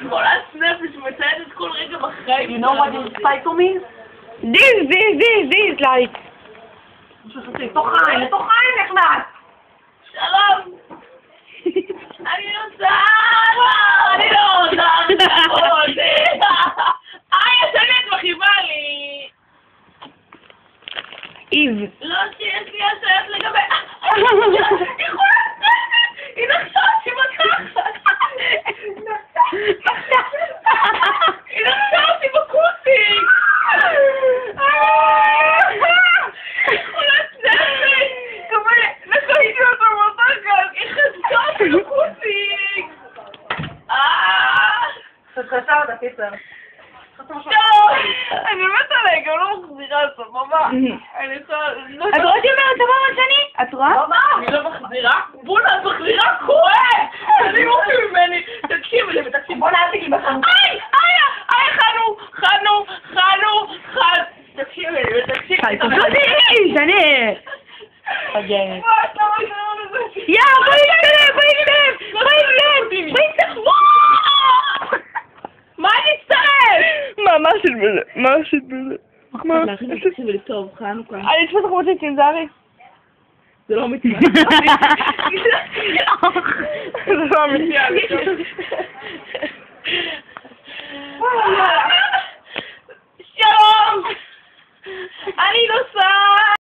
חולת נפש מציינת כל רגע בחיים. You know what this cycle means? This, like. לתוך עין נכנס! שלום! אני רוצה... אני לא רוצה... ישני, את מכאיבה לי! איב. לא שיש לי השעיות לגבי... היא חולת נפש! היא נחשה אותי בתחת! היא נחשה אותי בקוסיק! חולת נפש! נקראתי אותו בתחת! היא חזקה אותי בקוסיק! חסר אותה קיצר. אני מתה עליי, גם לא מחזירה את זה, ממש. את רואה אותי אומרת דבר רצני? את רואה? אני לא מחזירה? בונה, את מחזירה כואב! אני מורפי ממני. תקשיבי לי ותקשיבי. בוא נעתיק עם החיים. חנו. תקשיבי לי ותקשיבי. תקשיבי, שני. אוקיי. יא, בואי נתקדם. מה אני אצטרף? מה עשית בזה? מה? תקשיבי לי טוב, חנוכה. אני אתפוס לך מוצצים, זה הרי. זה לא אמיתי. זה לא אמיתי. שלום! אני נוסעת!